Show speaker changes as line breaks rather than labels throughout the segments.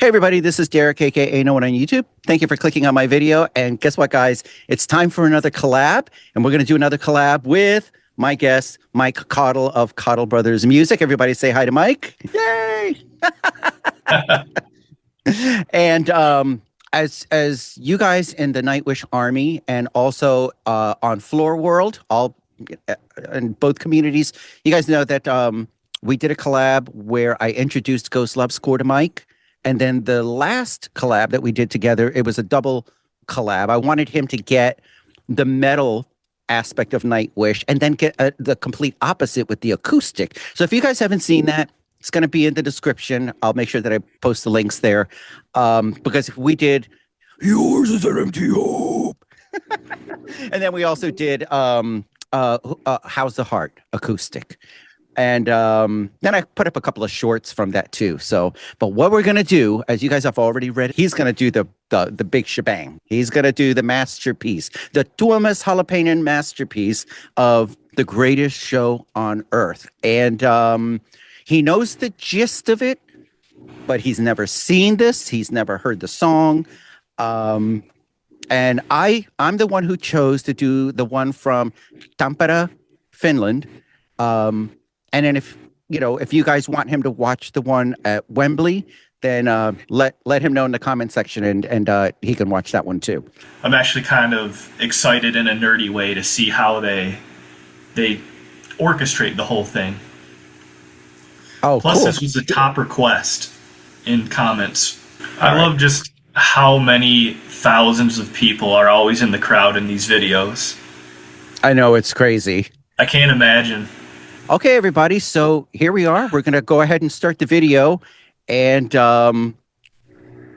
Hey everybody, this is Derek, aka No One on YouTube. Thank you for clicking on my video. And guess what, guys? It's time for another collab, and we're going to do another collab with my guest, Mike Cottle of Cottle Brothers Music. Everybody say hi to Mike. Yay! And as you guys in the Nightwish Army and also on Floor World, all in both communities, you guys know that we did a collab where I introduced Ghost Love Score to Mike. And then the last collab that we did together, it was a double collab. I wanted him to get the metal aspect of Nightwish and then get the complete opposite with the acoustic. So if you guys haven't seen that, it's going to be in the description. I'll make sure that I post the links there. Because if we did Yours is an Empty Hope. And then we also did How's the Heart acoustic. And then I put up a couple of shorts from that too. So, but what we're going to do, as you guys have already read, he's going to do the big shebang. He's going to do the masterpiece, the Tuomas Holopainen masterpiece of the greatest show on earth. And he knows the gist of it, but he's never seen this. He's never heard the song. And I'm the one who chose to do the one from Tampere, Finland. And then if you guys want him to watch the one at Wembley, then let him know in the comment section, and he can watch that one too.
I'm actually kind of excited in a nerdy way to see how they orchestrate the whole thing.
Oh,
Plus,
cool.
This was a top request in comments. I love just how many thousands of people are always in the crowd in these videos.
I know, it's crazy.
I can't imagine.
Okay, everybody, so here we are. We're going to go ahead and start the video, and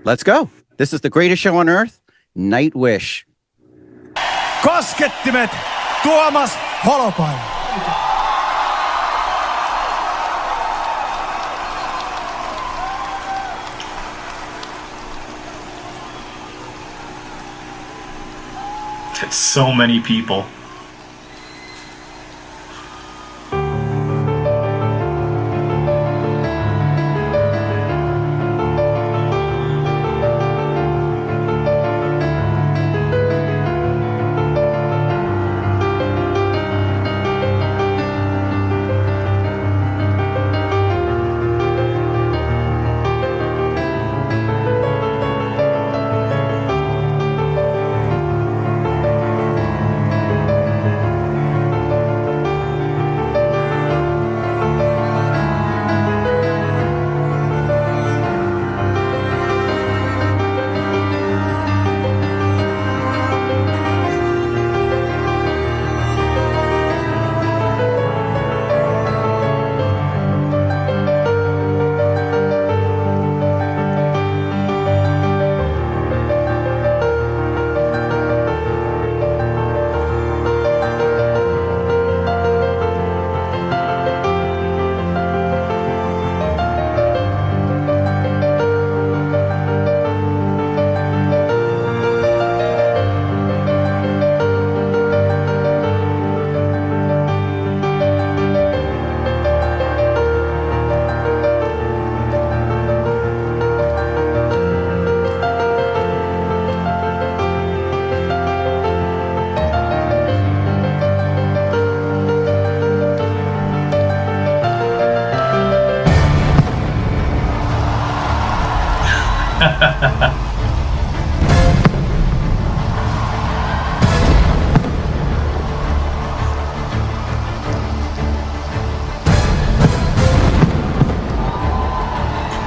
let's go. This is the greatest show on earth, Nightwish.
Koskettimet, Tuomas Holopainen.
That's so many people.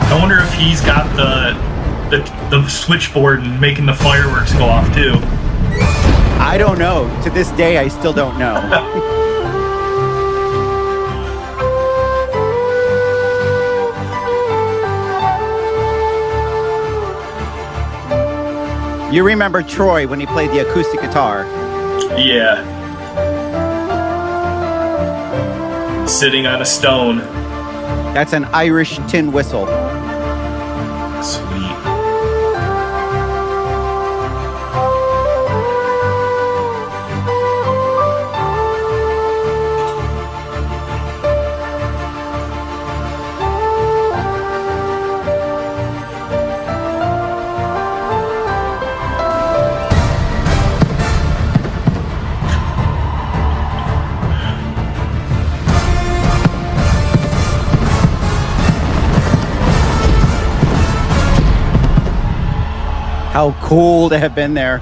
I wonder if he's got the switchboard and making the fireworks go off too.
I don't know. To this day, I still don't know. You remember Troy when he played the acoustic guitar?
Yeah. Sitting on a stone.
That's an Irish tin whistle.
Sweet.
How cool to have been there.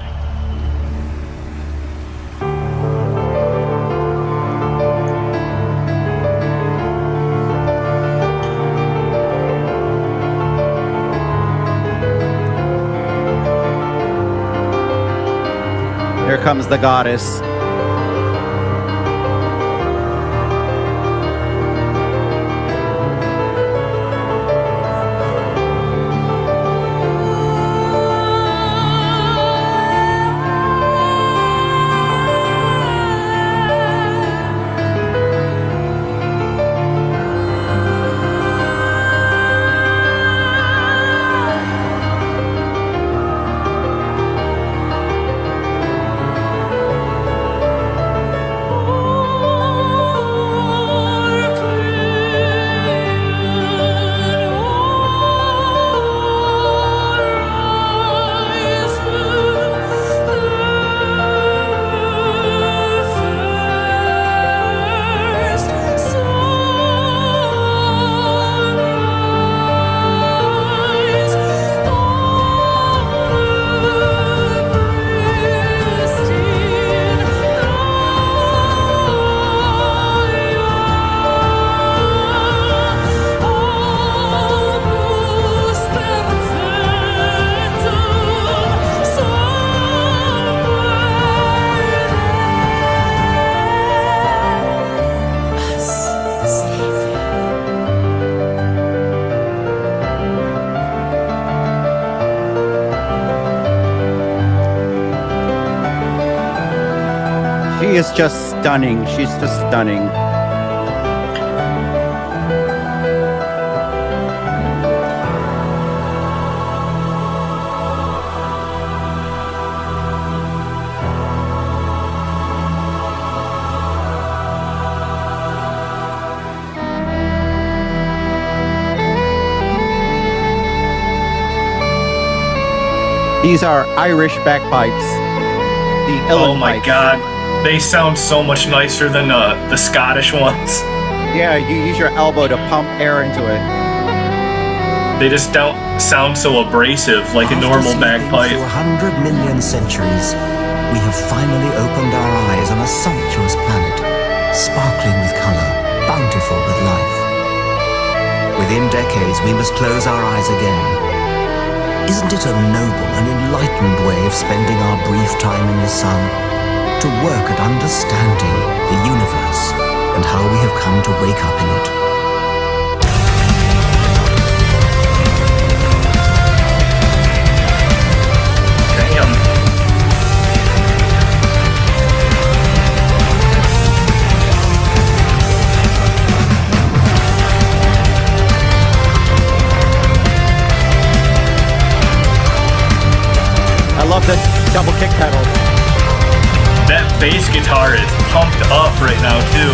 Here comes the goddess. She is just stunning. She's just stunning. These are Irish bagpipes. The
Oh my
pipes.
god. They sound so much nicer than the Scottish ones.
Yeah, you use your elbow to pump air into it.
They just don't sound so abrasive like a normal bagpipe.
For 100 million centuries, we have finally opened our eyes on a sumptuous planet, sparkling with color, bountiful with life. Within decades, we must close our eyes again. Isn't it a noble and enlightened way of spending our brief time in the sun? To work at understanding the universe and how we have come to wake up in it.
Damn.
I love the double kick pedals.
That bass guitar is pumped up right now too.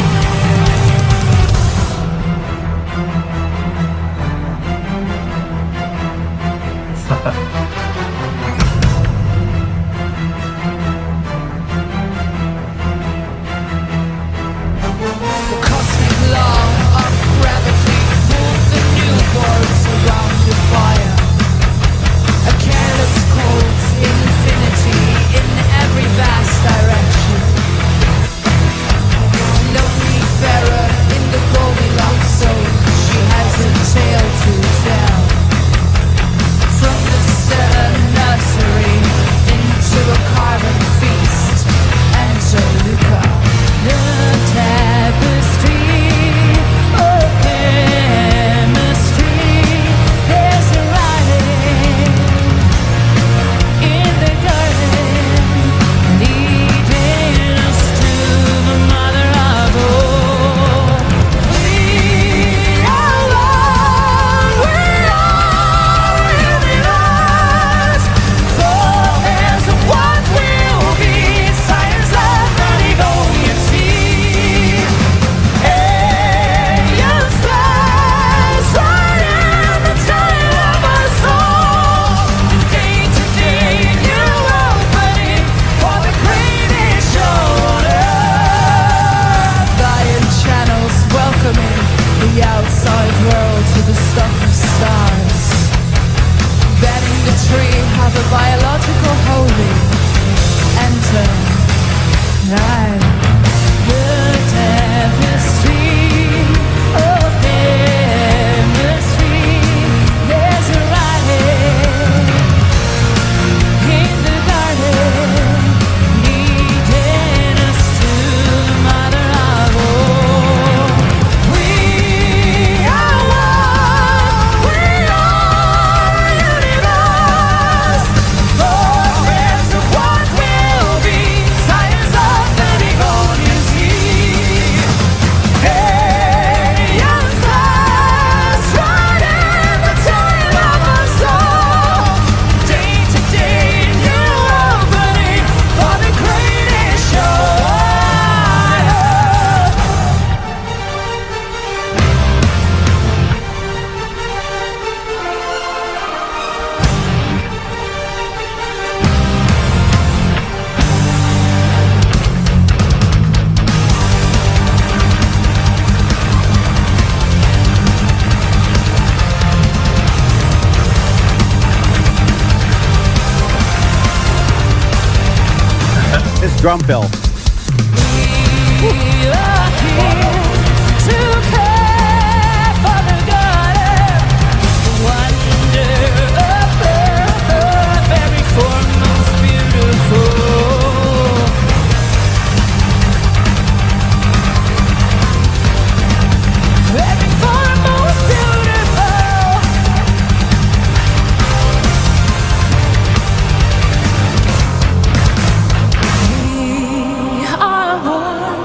Cosmic law of gravity pulled the new worlds around the fire. A careless cold infinity in every vast direction. Lonely Pharaoh in the Goldilocks zone. She has a tale to tell. From the start. tree have a biological holding. Enter live the tapestry of chemistry. There's a writing in the garden, leading us to the mother of all. We are one, we are universe. Progress of what will be, science of the behold you see. Hey, young stars, riding the tale of us all. Day to day, new opening for the greatest show.
This drum fill.
We are here to care for the garden, the wonder of earth, every form most beautiful. Every form most beautiful. We are one,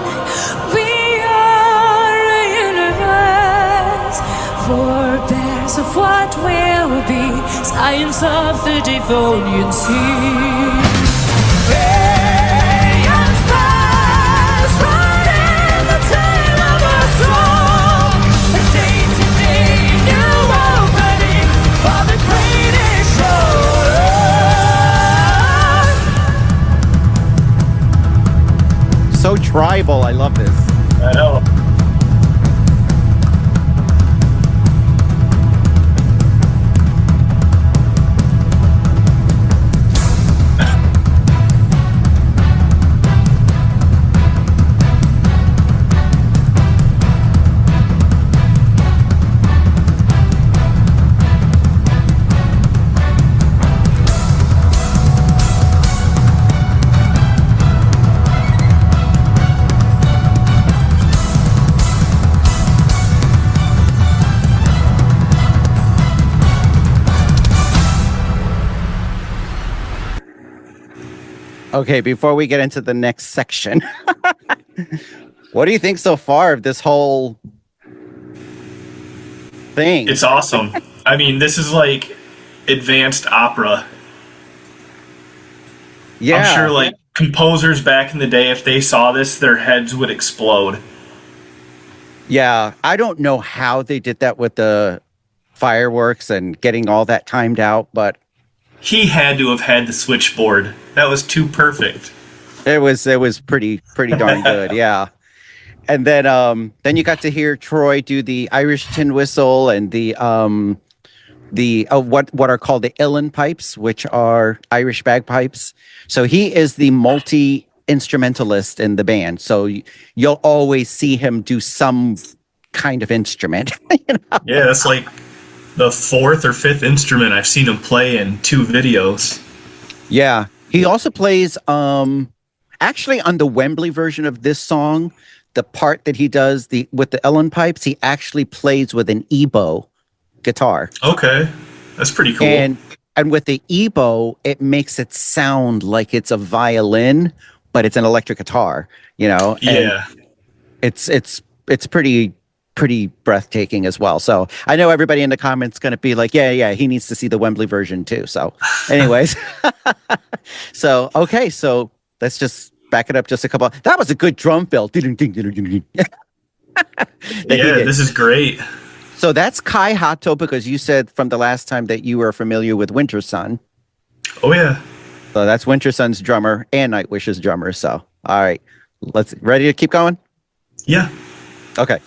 we are a universe, forebears of what will be, science of the Devonian sea. Hey, young stars, riding the tale of us all. A day-to-day new opening for the greatest show.
So tribal. I love this.
I know.
Okay, before we get into the next section, what do you think so far of this whole thing?
It's awesome. I mean, this is like advanced opera.
Yeah,
I'm sure like composers back in the day, if they saw this, their heads would explode.
yeah. I don't know how they did that with the fireworks and getting all that timed out, but
He had to have had the switchboard. That was too perfect.
it was pretty darn good. Yeah. And then you got to hear Troy do the Irish tin whistle and the what are called the uilleann pipes, which are Irish bagpipes. So he is the multi instrumentalist in the band. So you'll always see him do some kind of instrument. You know?
Yeah, that's like the fourth or fifth instrument I've seen him play in 2 videos.
Yeah. He also plays actually on the Wembley version of this song, the part that he does with the uilleann pipes, he actually plays with an ebow guitar.
Okay, that's pretty cool.
And with the ebow, it makes it sound like it's a violin, but it's an electric guitar, you know?
Yeah.
And it's pretty breathtaking as well. So I know everybody in the comments going to be like, yeah, he needs to see the Wembley version too. So anyways, so let's just back it up just a couple. That was a good drum fill.
Yeah, this is great.
So that's Kai Hato, because you said from the last time that you were familiar with Winter Sun.
Oh yeah.
So that's Winter Sun's drummer and Nightwish's drummer. So all right, ready to keep going?
Yeah.
Okay.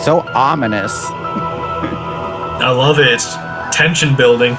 So ominous.
I love it. It's tension building.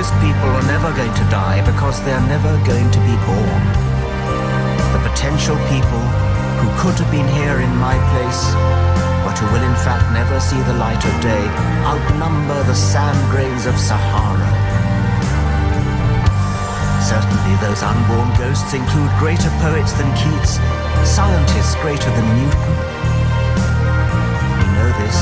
Most people are never going to die because they're never going to be born. The potential people who could have been here in my place, but who will in fact never see the light of day, outnumber the sand grains of Sahara. Certainly those unborn ghosts include greater poets than Keats, scientists greater than Newton. We know this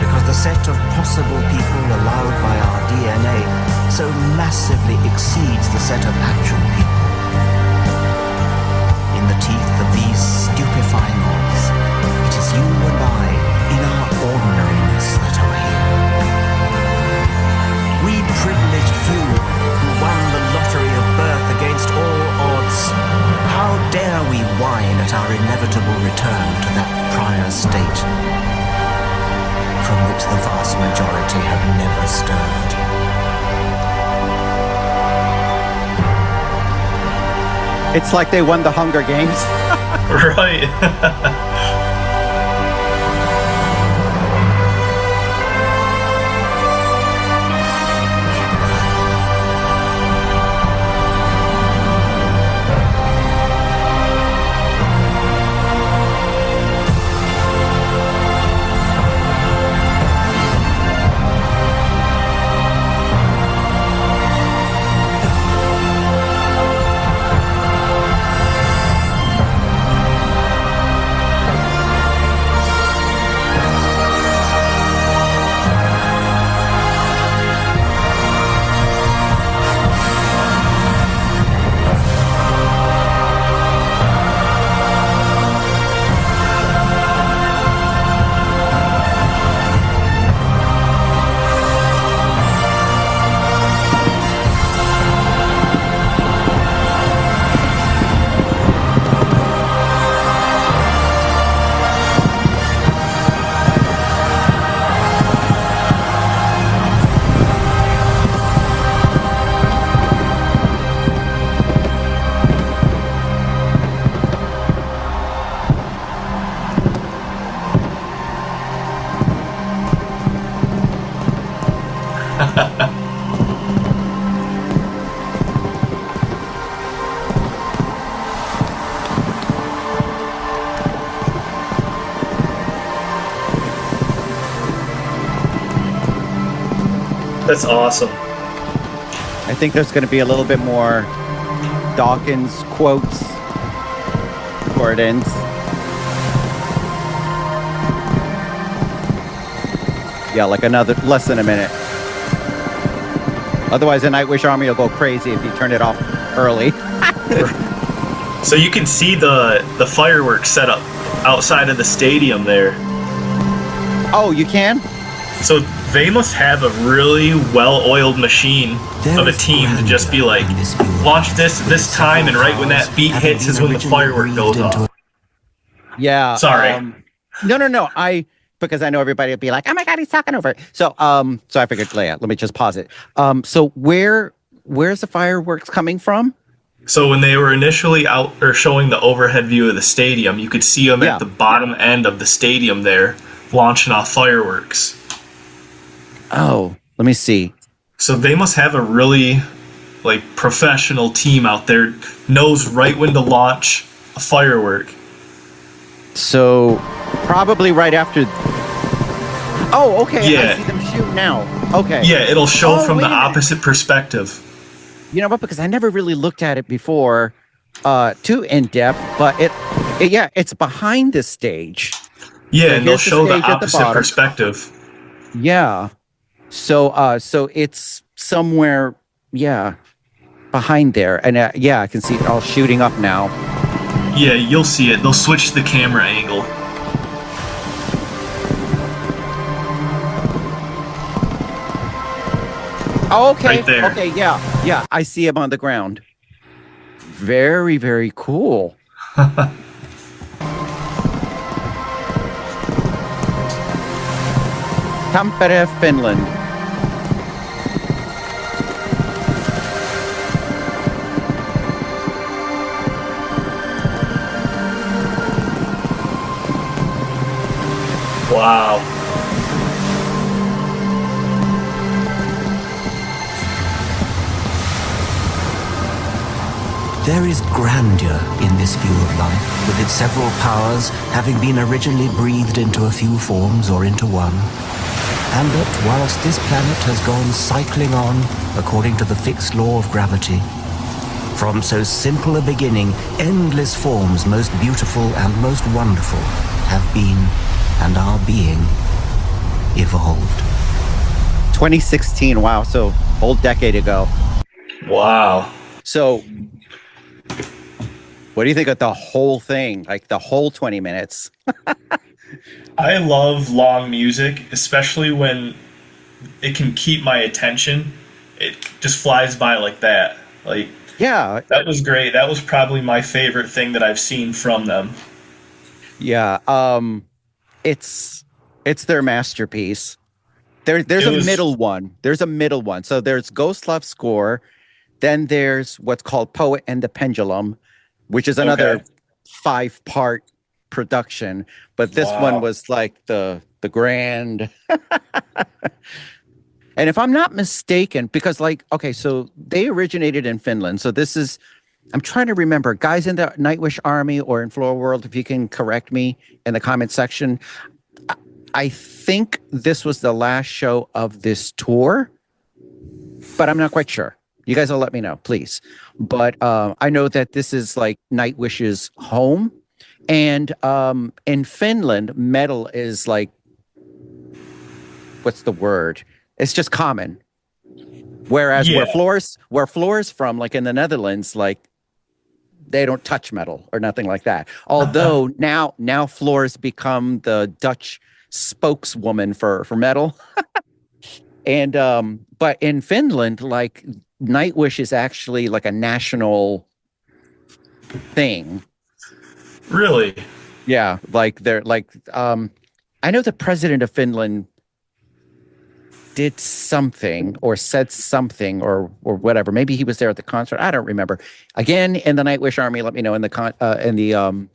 because the set of possible people allowed by our DNA so massively exceeds the set of actual people. In the teeth of these stupefying odds, it is you and I, in our ordinariness, that are here. We privileged few who won the lottery of birth against all odds. How dare we whine at our inevitable return to that prior state from which the vast majority have never stirred?
It's like they won the Hunger Games.
Right. That's awesome.
I think there's going to be a little bit more Dawkins quotes before it ends. Yeah, like another less than a minute. Otherwise, the Nightwish army will go crazy if you turn it off early.
So you can see the fireworks set up outside of the stadium there.
Oh, you can?
So they must have a really well-oiled machine of a team to just be like, launch this time, and right when that beat hits is when the firework goes off.
Yeah.
Sorry.
No. Because I know everybody will be like, oh my God, he's talking over it. So I figured, let me just pause it. So where's the fireworks coming from?
So when they were initially out or showing the overhead view of the stadium, you could see them at the bottom end of the stadium there, launching off fireworks.
Oh, let me see.
So they must have a really professional team out there, knows right when to launch a firework.
So probably right after. Oh, okay.
Yeah.
I see them shoot now. Okay.
Yeah, it'll show from the
wait a minute.
opposite perspective.
You know what? Because I never really looked at it before, too in depth. But it's behind the stage.
Yeah,
So
and they'll
here's the
show the
stage at the
opposite
bottom.
perspective.
Yeah. So it's somewhere, behind there, and I can see it all shooting up now.
Yeah, you'll see it. They'll switch the camera angle.
Oh, okay.
Right there.
Okay, yeah. I see him on the ground. Very, very cool. Tampere, Finland.
Wow.
There is grandeur in this view of life, with its several powers having been originally breathed into a few forms or into one. And that whilst this planet has gone cycling on according to the fixed law of gravity, from so simple a beginning, endless forms most beautiful and most wonderful have been and are being evolved.
2016, wow, so whole decade ago.
Wow.
So what do you think of the whole thing? Like the whole 20 minutes?
I love long music, especially when it can keep my attention. It just flies by like that. Like,
Yeah.
that was great. That was probably my favorite thing that I've seen from them.
Yeah. It's their masterpiece. There's a middle one. There's a middle one. So there's Ghost Love Score. Then there's what's called Poet and the Pendulum, which is another 5-part production. But this one was like the grand. And if I'm not mistaken, because so they originated in Finland. So this is, I'm trying to remember, guys in the Nightwish Army or in Floor World, if you can correct me in the comment section. I think this was the last show of this tour, but I'm not quite sure. You guys will let me know, please. But I know that this is like Nightwish's home. And in Finland, metal is like, what's the word? It's just common. Whereas where Floor's from, like in the Netherlands, like they don't touch metal or nothing like that. Although now Floor's become the Dutch spokeswoman for metal. And but in Finland, like Nightwish is actually like a national thing.
Really?
Yeah, like they're like I know the president of Finland did something or said something or whatever. Maybe he was there at the concert. I don't remember. Again, in the Nightwish Army, let me know in the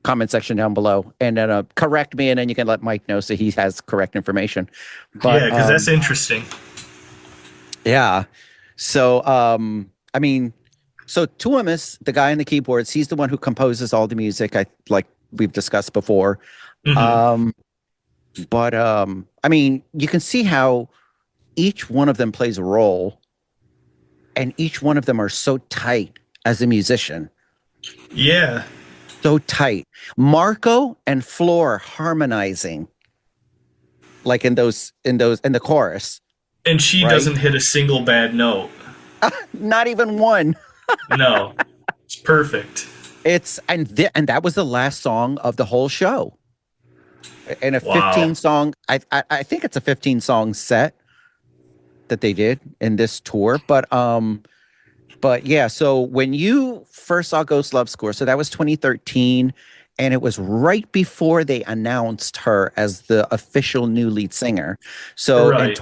comment section down below, and then correct me, and then you can let Mike know so he has correct information. But,
yeah, because that's interesting.
Yeah. So I mean, so Tuomas, the guy on the keyboards, he's the one who composes all the music. Like we've discussed before. Mm-hmm. But I mean, you can see how each one of them plays a role, and each one of them are so tight as a musician.
Yeah.
So tight. Marco and Floor harmonizing, like in the chorus.
And she doesn't hit a single bad note.
Not even one.
No. It's perfect.
And that was the last song of the whole show. And a 15 song, I think it's a 15 song set that they did in this tour. But yeah, so when you first saw Ghost Love Score, so that was 2013, and it was right before they announced her as the official new lead singer. So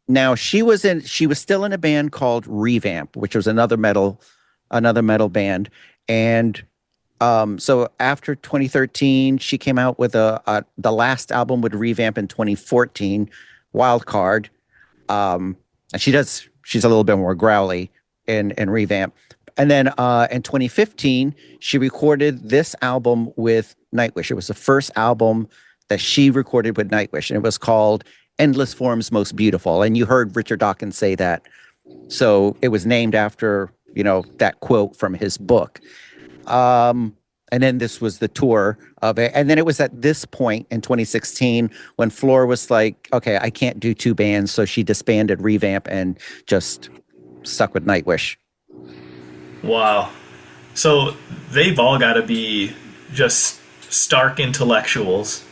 now she was still in a band called Revamp, which was another metal band. And so after 2013, she came out with the last album with Revamp in 2014, Wildcard. And she's a little bit more growly in Revamp. And then in 2015, she recorded this album with Nightwish. It was the first album that she recorded with Nightwish, and it was called Endless Forms Most Beautiful. And you heard Richard Dawkins say that. So it was named after, that quote from his book. And then this was the tour of it. And then it was at this point in 2016 when Floor was like, okay, I can't do two bands. So she disbanded Revamp and just stuck with Nightwish.
Wow. So they've all got to be just stark intellectuals.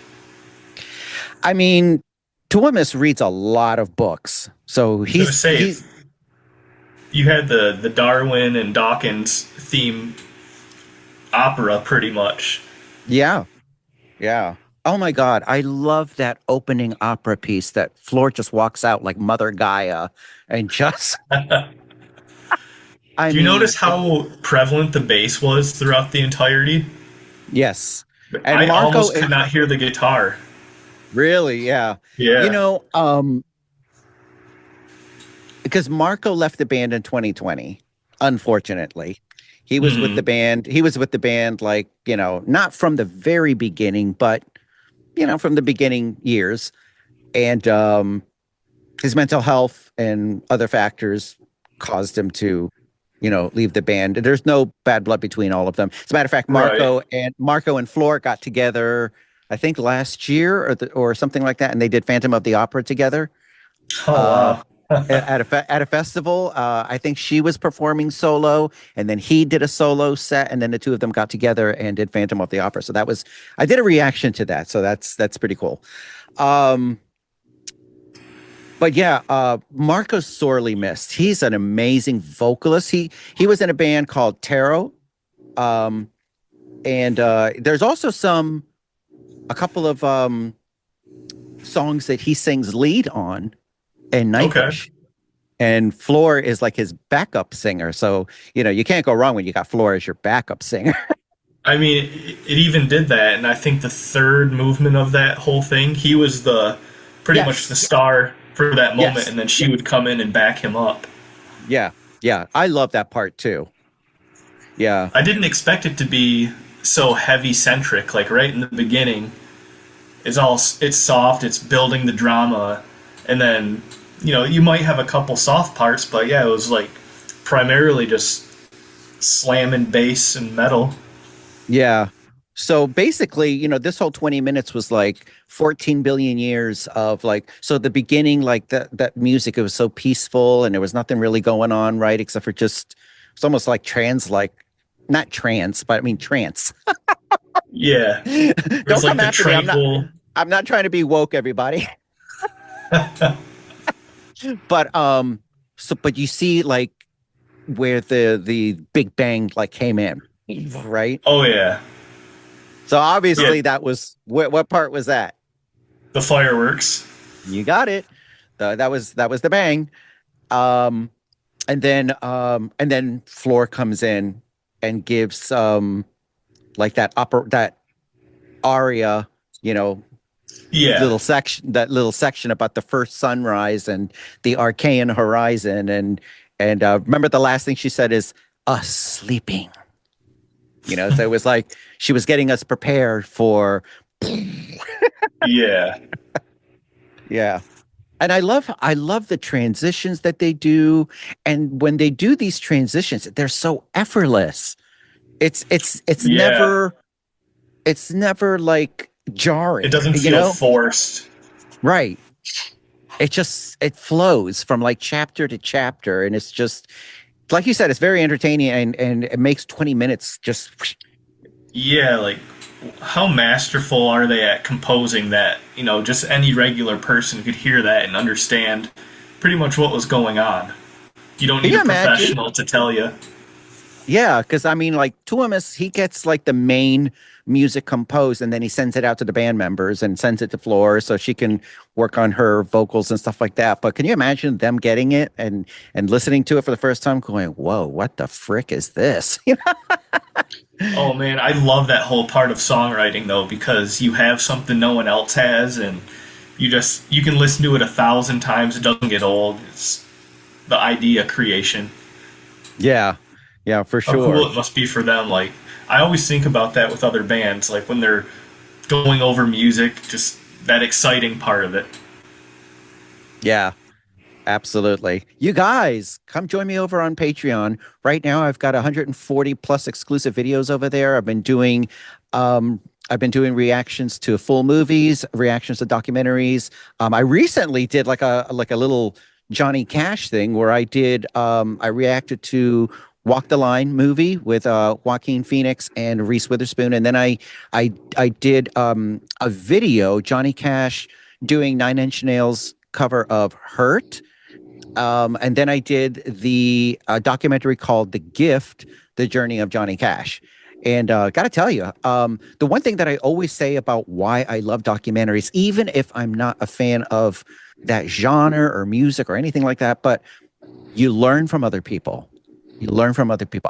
I mean, Tuomas reads a lot of books. So he's
you had the Darwin and Dawkins theme opera pretty much.
Yeah. Oh my God, I love that opening opera piece that Floor just walks out like Mother Gaia and just
Do you notice how prevalent the bass was throughout the entirety?
Yes. And
I
Marco
almost could not hear the guitar.
Really? Yeah.
Yeah.
Because Marco left the band in 2020, unfortunately. He was with the band. He was with the band, like, not from the very beginning, but, from the beginning years. And his mental health and other factors caused him to, leave the band. There's no bad blood between all of them. As a matter of fact, Marco and Floor got together, I think last year or something like that, and they did Phantom of the Opera together.
Oh, wow.
at a festival. I think she was performing solo, and then he did a solo set, and then the two of them got together and did Phantom of the Opera. So I did a reaction to that. So that's pretty cool. But yeah, Marco's sorely missed. He's an amazing vocalist. He was in a band called Tarot. And there's also a couple of songs that he sings lead on in Nightwish. Okay. And Floor is like his backup singer. So, you can't go wrong when you got Floor as your backup singer.
I mean, it even did that. And I think the third movement of that whole thing, he was pretty much the star for that moment, and then she would come in and back him up. Yeah. I love that part too. Yeah. I didn't expect it to be so heavy centric. Like right in the beginning, it's soft, it's building the drama, and then, you might have a couple soft parts, but yeah, it was like primarily just slamming bass and metal. Yeah. So basically, this whole 20 minutes was like 14 billion years of so the beginning, like that music, it was so peaceful and there was nothing really going on, right? Except for it's almost like not trance, but I mean trance. Yeah. Don't come after me. I'm not trying to be woke, everybody. But but you see like where the Big Bang came in, right? Oh yeah. So obviously that was what part was that? The fireworks. You got it. That was the bang. And then Floor comes in and gives that aria, little section about the first sunrise and the Archean horizon, and remember the last thing she said is us sleeping. So it was like she was getting us prepared for. Yeah. And I love the transitions that they do, and when they do these transitions, they're so effortless. It's never like jarring. It doesn't feel forced. Right. It flows from like chapter to chapter, and it's just like you said, it's very entertaining, and it makes 20 minutes just. Yeah, like how masterful are they at composing that? Just any regular person could hear that and understand pretty much what was going on. You don't need a professional to tell you. Yeah, because I mean, like Tuomas, he gets like the main music composed, and then he sends it out to the band members and sends it to Floor so she can work on her vocals and stuff like that. But can you imagine them getting it and listening to it for the first time, going, "Whoa, what the frick is this?" Oh man, I love that whole part of songwriting though, because you have something no one else has, and you can listen to it 1,000 times. It doesn't get old. It's the idea creation. Yeah, for sure. How cool it must be for them. Like, I always think about that with other bands, like when they're going over music, just that exciting part of it. Yeah, absolutely. You guys, come join me over on Patreon. Right now, I've got 140 plus exclusive videos over there. I've been doing reactions to full movies, reactions to documentaries. I recently did like a little Johnny Cash thing where I reacted to Walk the Line movie with Joaquin Phoenix and Reese Witherspoon, and then I did a video, Johnny Cash doing Nine Inch Nails cover of Hurt, and then I did the documentary called The Gift: The Journey of Johnny Cash. And gotta tell you, the one thing that I always say about why I love documentaries, even if I'm not a fan of that genre or music or anything like that, but you learn from other people.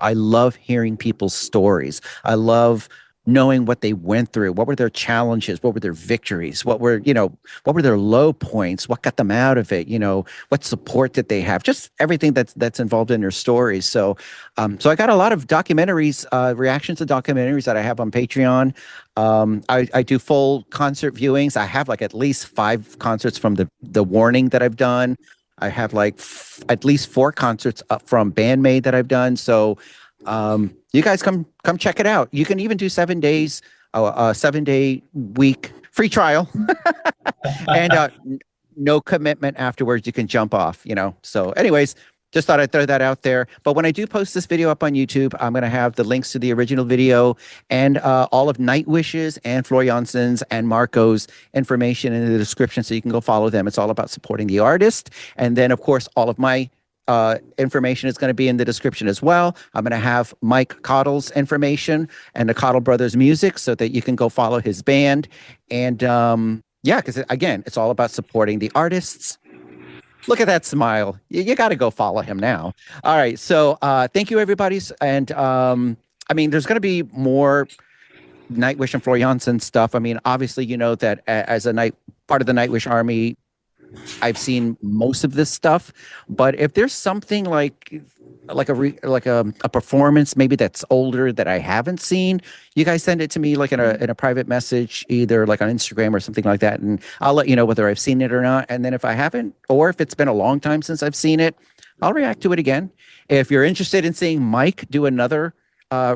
I love hearing people's stories. I love knowing what they went through, what were their challenges, what were their victories, what were their low points, what got them out of it, what support did they have, just everything that's involved in their stories. So so I got a lot of documentaries, reactions to documentaries that I have on Patreon. I do full concert viewings. I have like at least 5 concerts from the Warning that I've done. I have like at least 4 concerts from Bandmade that I've done. So you guys come check it out. You can even do 7 days, a 7-day week free trial, and no commitment afterwards. You can jump off. So, anyways. Just thought I'd throw that out there. But when I do post this video up on YouTube, I'm going to have the links to the original video and all of Nightwish's and Floor Jansen's and Marco's information in the description, so you can go follow them. It's all about supporting the artist. And then, of course, all of my information is going to be in the description as well. I'm going to have Mike Cottle's information and the Cottle Brothers music so that you can go follow his band. And yeah, because again, it's all about supporting the artists. Look at that smile. You got to go follow him now. All right. So thank you, everybody. And I mean, there's going to be more Nightwish and Floor Jansen stuff. I mean, obviously, that as a part of the Nightwish army, I've seen most of this stuff. But if there's something like a performance maybe that's older that I haven't seen, you guys send it to me like in a private message, either like on Instagram or something like that, and I'll let you know whether I've seen it or not. And then if I haven't, or if it's been a long time since I've seen it, I'll react to it again. If you're interested in seeing Mike do another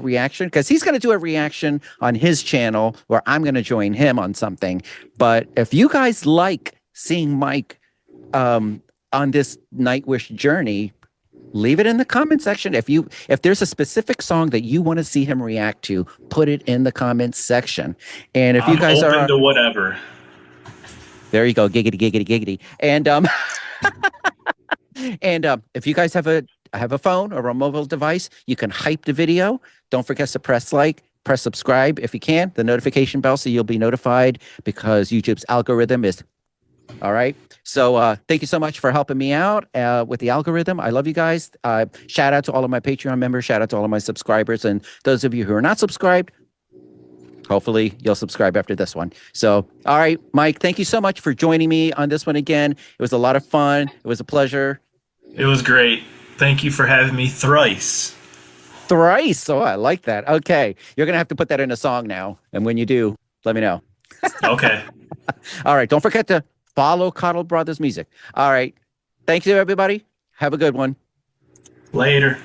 reaction, because he's going to do a reaction on his channel where I'm going to join him on something. But if you guys like seeing Mike on this Nightwish journey, leave it in the comment section. If there's a specific song that you want to see him react to, put it in the comments section. And if you guys
open
are
to whatever,
there you go, giggity, giggity, giggity. And and if you guys have a phone or a mobile device, you can hype the video. Don't forget to press subscribe if you can, the notification bell, so you'll be notified, because YouTube's algorithm is all right. So thank you so much for helping me out with the algorithm. I love you guys. Shout out to all of my Patreon members. Shout out to all of my subscribers. And those of you who are not subscribed, hopefully you'll subscribe after this one. So, all right, Mike, thank you so much for joining me on this one again. It was a lot of fun. It was a pleasure.
It was great. Thank you for having me thrice.
Thrice. Oh, I like that. Okay. You're going to have to put that in a song now. And when you do, let me know.
Okay.
All right. Don't forget to follow Cottle Brothers music. All right. Thank you, everybody. Have a good one.
Later.